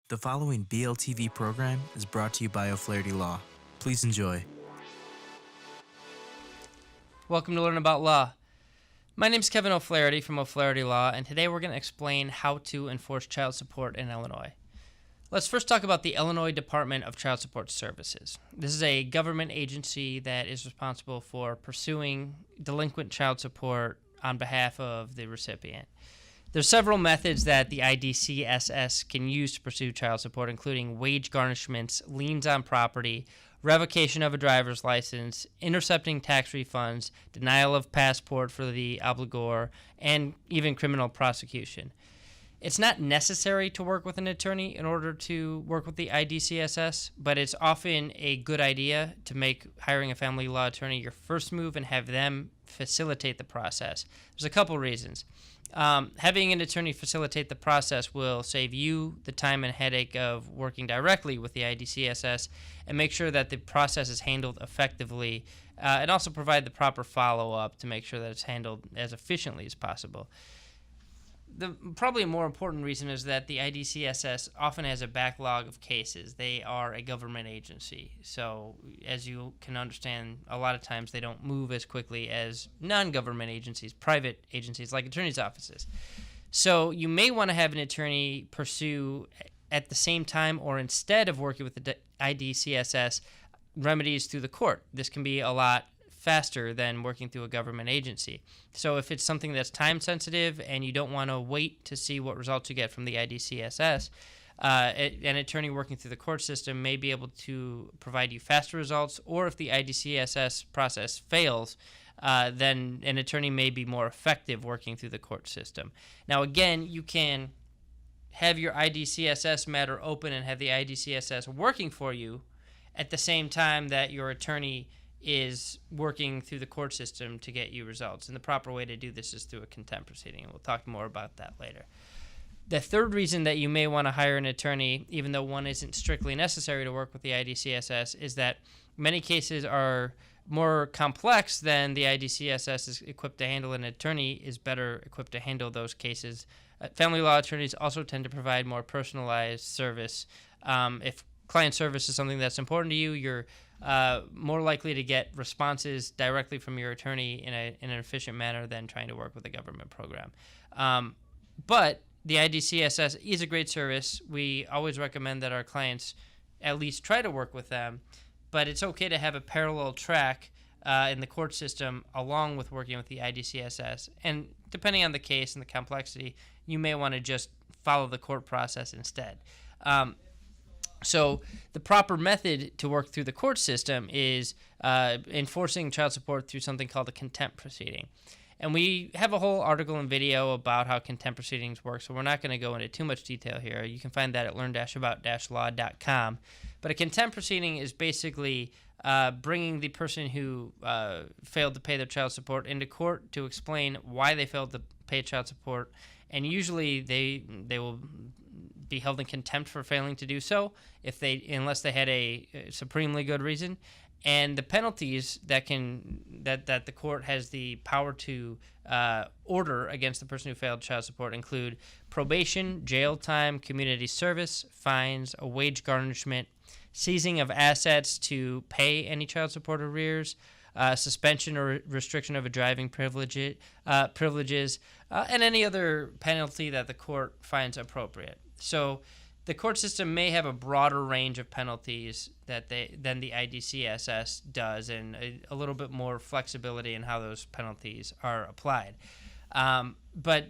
The following BLTV program is brought to you by O'Flaherty Law. Please enjoy. Welcome to Learn About Law. My name is Kevin O'Flaherty from O'Flaherty Law, and today we're going to explain how to enforce child support in Illinois. Let's first talk about the Illinois Department of Child Support Services. This is a government agency that is responsible for pursuing delinquent child support on behalf of the recipient. There's several methods that the IDCSS can use to pursue child support, including wage garnishments, liens on property, revocation of a driver's license, intercepting tax refunds, denial of passport for the obligor, and even criminal prosecution. It's not necessary to work with an attorney in order to work with the IDCSS, but it's often a good idea to make hiring a family law attorney your first move and have them facilitate the process. There's a couple reasons. Having an attorney facilitate the process will save you the time and headache of working directly with the IDCSS and make sure that the process is handled effectively, and also provide the proper follow-up to make sure that it's handled as efficiently as possible. The probably a more important reason is that the IDCSS often has a backlog of cases. They are a government agency, so as you can understand, a lot of times they don't move as quickly as non-government agencies, private agencies like attorneys' offices. So you may want to have an attorney pursue at the same time or instead of working with the IDCSS remedies through the court. This can be a lot faster than working through a government agency. So if it's something that's time sensitive and you don't want to wait to see what results you get from the IDCSS, an attorney working through the court system may be able to provide you faster results, or if the IDCSS process fails, then an attorney may be more effective working through the court system. Now again, you can have your IDCSS matter open and have the IDCSS working for you at the same time that your attorney is working through the court system to get you results. And the proper way to do this is through a contempt proceeding, and we'll talk more about that later. The third reason that you may want to hire an attorney, even though one isn't strictly necessary to work with the IDCSS, is that many cases are more complex than the IDCSS is equipped to handle. An attorney is better equipped to handle those cases. Family law attorneys also tend to provide more personalized service. If client service is something that's important to you, you're more likely to get responses directly from your attorney in an efficient manner than trying to work with a government program. But the IDCSS is a great service. We always recommend that our clients at least try to work with them, but it's okay to have a parallel track in the court system along with working with the IDCSS. And depending on the case and the complexity, you may want to just follow the court process instead. So the proper method to work through the court system is enforcing child support through something called a contempt proceeding. And we have a whole article and video about how contempt proceedings work, so we're not going to go into too much detail here. You can find that at learn-about-law.com. But a contempt proceeding is basically bringing the person who failed to pay their child support into court to explain why they failed to pay child support. And usually they will be held in contempt for failing to do so unless they had a supremely good reason. And the penalties that the court has the power to order against the person who failed child support include probation, jail time, community service, fines, a wage garnishment, seizing of assets to pay any child support arrears, suspension or restriction of a driving privileges, and any other penalty that the court finds appropriate. So the court system may have a broader range of penalties than the IDCSS does, and a little bit more flexibility in how those penalties are applied. But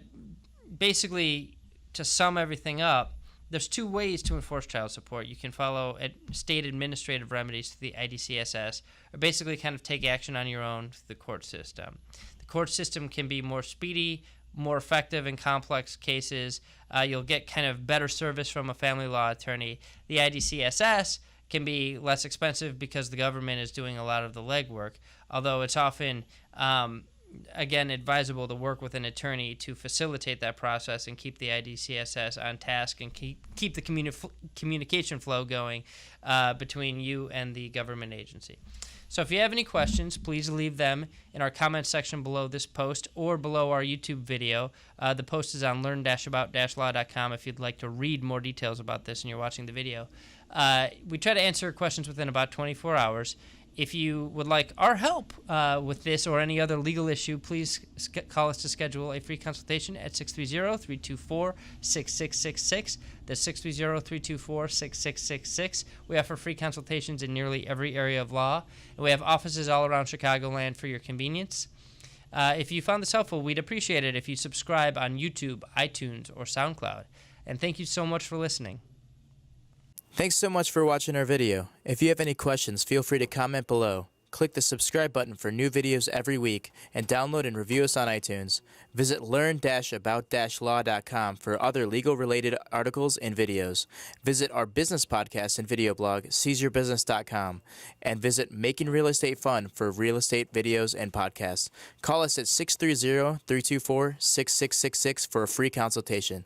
basically, to sum everything up, there's two ways to enforce child support. You can follow state administrative remedies to the IDCSS, or basically kind of take action on your own through the court system. The court system can be more speedy, more effective in complex cases. You'll get kind of better service from a family law attorney. The IDCSS can be less expensive because the government is doing a lot of the legwork, although it's often again, advisable to work with an attorney to facilitate that process and keep the IDCSS on task and keep the communication flow going between you and the government agency. So if you have any questions, please leave them in our comment section below this post or below our YouTube video. The post is on learn-about-law.com if you'd like to read more details about this and you're watching the video. We try to answer questions within about 24 hours. If you would like our help with this or any other legal issue, please call us to schedule a free consultation at 630-324-6666. That's 630-324-6666. We offer free consultations in nearly every area of law, and we have offices all around Chicagoland for your convenience. If you found this helpful, we'd appreciate it if you subscribe on YouTube, iTunes, or SoundCloud. And thank you so much for listening. Thanks so much for watching our video. If you have any questions, feel free to comment below. Click the subscribe button for new videos every week, and download and review us on iTunes. Visit learn-about-law.com for other legal-related articles and videos. Visit our business podcast and video blog, seizeyourbusiness.com, and visit Making Real Estate Fun for real estate videos and podcasts. Call us at 630-324-6666 for a free consultation.